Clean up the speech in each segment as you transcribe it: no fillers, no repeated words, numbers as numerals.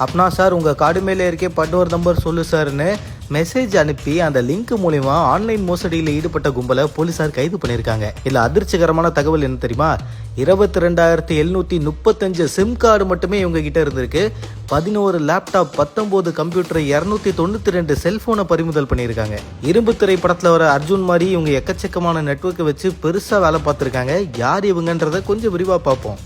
அப்படின்னா சார் உங்கள் கார்டு மேலே இருக்கே பன்னோர் நம்பர் சொல்லு சார்னு மெசேஜ் அனுப்பி அந்த லிங்க் மூலியமா ஆன்லைன் மோசடியில் ஈடுபட்ட கும்பலை போலீசார் கைது பண்ணியிருக்காங்க. இல்ல அதிர்ச்சிகரமான தகவல் என்ன தெரியுமா? 22,735 சிம் கார்டு மட்டுமே இவங்க கிட்ட இருந்திருக்கு. 11 லேப்டாப், 19 கம்ப்யூட்டர், 292 செல்போனை பறிமுதல் பண்ணியிருக்காங்க. இரும்பு திரை படத்துல வர அர்ஜுன் மாதிரி இவங்க எக்கச்சக்கமான நெட்வொர்க்கை வச்சு பெருசா வேலை பார்த்திருக்காங்க. யார் இவங்கன்றத கொஞ்சம் விரிவா பார்ப்போம்.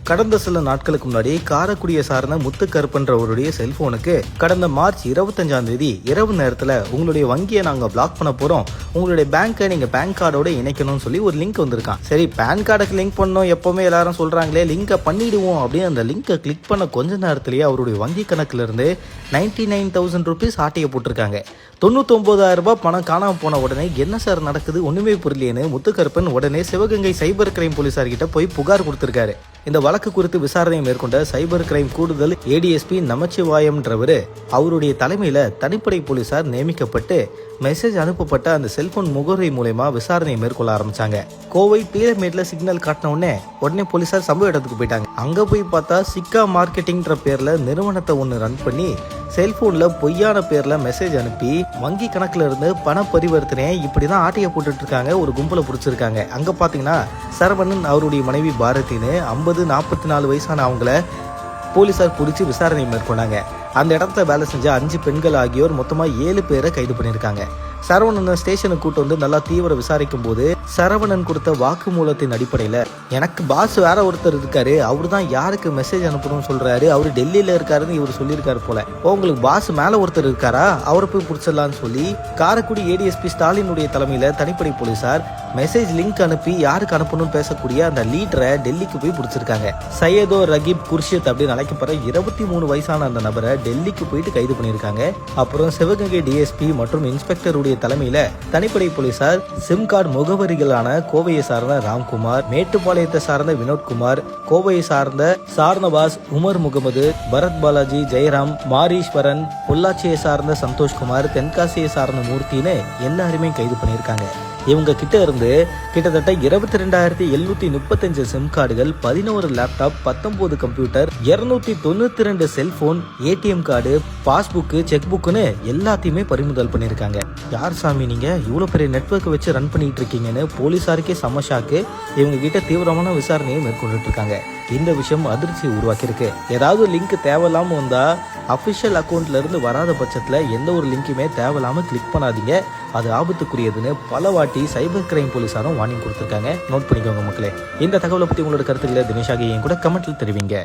கடந்த சில நாட்களுக்கு முன்னாடி காரைக்குடியை சார்ந்த முத்துக்கருப்பன்றவருடைய செல்போனுக்கு கடந்த மார்ச் 25ஆம் தேதி இரவு நேரத்தில் உங்களுடைய வங்கியை நாங்கள் பிளாக் பண்ண போகிறோம், உங்களுடைய பேங்க்கை நீங்கள் பேன் கார்டோட இணைக்கணும்னு சொல்லி ஒரு லிங்க் வந்திருக்கான். சரி, பேன் கார்டுக்கு லிங்க் பண்ணோம், எப்போவுமே எல்லாரும் சொல்கிறாங்களே லிங்கை பண்ணிடுவோம் அப்படின்னு அந்த லிங்கை கிளிக் பண்ண கொஞ்ச நேரத்திலேயே அவருடைய வங்கி கணக்குல இருந்து 99,000 ருபீஸ் ஆட்டையை போட்டிருக்காங்க. 99,000 ரூபாய் பணம் காணாமல் போன உடனே என்ன சார் நடக்குது ஒன்றுமே புரியலேன்னு முத்துக்கருப்பன் உடனே சிவகங்கை சைபர் கிரைம் போலீசார்கிட்ட போய் புகார் கொடுத்திருக்காரு. இந்த வழக்கு குறித்து விசாரணையை மேற்கொண்ட சைபர் கிரைம் கூடுதல் ஏடிஎஸ்பி நமச்சிவாயம்ன்றவர் அவருடைய தலைமையில தனிப்படை போலீசார் நியமிக்கப்பட்டு மெசேஜ் அனுப்பப்பட்ட அந்த செல்போன் முகவரி மூலமா விசாரணையை மேற்கொள்ள ஆரம்பிச்சாங்க. கோவை பீரமேட்ல சிக்னல் காட்டின உடனே போலீசார் சம்பவ இடத்துக்கு போயிட்டாங்க. அங்க போய் பார்த்தா சிக்கா மார்க்கெட்டிங்ன்ற பேர்ல நிறுவனத்தை ஒன்று ரன் பண்ணி செல்போன்ல பொய்யான பேர்ல மெசேஜ் அனுப்பி வங்கி கணக்குல இருந்து பண பரிவர்த்தனை இப்படிதான் ஆட்டைய போட்டுட்டு இருக்காங்க. ஒரு கும்பலை பிடிச்சிருக்காங்க. அங்க பாத்தீங்கன்னா சரவணன் அவருடைய மனைவி பாரதின்னு 50-44 வயசான அவங்கள போலீசார் பிடிச்சி விசாரணை மேற்கொண்டாங்க. அந்த இடத்துல வேலை செஞ்ச 5 பெண்கள் ஆகியோர் மொத்தமா 7 பேரை கைது பண்ணியிருக்காங்க. சரவணன் ஸ்டேஷனுக்கு கூட்டு வந்து நல்லா தீவிர விசாரிக்கும் போது சரவணன் கொடுத்த வாக்குமூலத்தின் அடிப்படையில எனக்கு பாஸ் வேற ஒருத்தர் இருக்காரு, அவரு தான் யாருக்கு மெசேஜ் அனுப்பணும்னு சொல்றாரு, அவரு டெல்லியில இருக்காருன்னு இவர் சொல்லியிருக்காரு போல, உங்களுக்கு பாஸ் மேல ஒருத்தர் இருக்காரா, அவரை போய் பிடிச்சிடலான்னு சொல்லி காரைக்குடி ஏடிஎஸ்பி ஸ்டாலினுடைய தலைமையில தனிப்படை போலீசார் மெசேஜ் லிங்க் அனுப்பி யாருக்கு அனுப்பணும்னு பேசக்கூடிய அந்த லீடரை டெல்லிக்கு போய் பிடிச்சிருக்காங்க. சையதோ ரகீப் குர்ஷித் அப்படின்னு அழைக்கப்படுற 23 வயசான அந்த நபரை டெல்லிக்கு போயிட்டு கைது பண்ணியிருக்காங்க. அப்புறம் சிவகங்கை டிஎஸ்பி மற்றும் இன்ஸ்பெக்டருடைய தலைமையில தனிப்படை போலீசார் சிம் கார்டு முகவரிகளான கோவையை சார்ந்த ராம்குமார், மேட்டுப்பாளையத்தை சார்ந்த வினோத்குமார், கோவையை சார்ந்த சார்னவாஸ், உமர் முகமது, பரத் பாலாஜி, ஜெயராம், மாரீஸ்வரன், பொள்ளாச்சியை சார்ந்த சந்தோஷ்குமார், தென்காசியை சார்ந்த மூர்த்தின்னு எல்லாருமே கைது பண்ணியிருக்காங்க. இவங்க கிட்ட இருந்து கிட்டத்தட்ட 22,735 சிம் கார்டுகள், 11 laptop, 19 computer, 292 cellphone, ATM card, passbook, cheque புக்குன்னு எல்லாத்தையுமே பறிமுதல் பண்ணியிருக்காங்க. யார் சாமி நீங்க இவ்வளவு பெரிய நெட்வொர்க் வச்சு ரன் பண்ணிட்டு இருக்கீங்கன்னு போலீசாருக்கே சமஷாக்கு. இவங்க கிட்ட தீவிரமான விசாரணையை மேற்கொண்டுட்டு இருக்காங்க. இந்த விஷயம் அதிர்ச்சியை உருவாக்கியிருக்கு. ஏதாவது லிங்க் தேவையில்லாம வந்தா அபிஷியல் அக்கௌண்ட்ல இருந்து வராத பட்சத்துல எந்த ஒரு லிங்க்குமே தேவையில்லாம கிளிக் பண்ணாதீங்க, அது ஆபத்துக்குரியதுன்னு பல வாட்டி சைபர் கிரைம் போலீசாரும் வார்னிங் கொடுத்திருக்காங்க. நோட் பண்ணிக்கோங்க மக்களே. இந்த தகவலை பத்தி உங்களோட கருத்துக்களை தினேஷாக என் கூட கமெண்ட்ல தெரிவிங்க.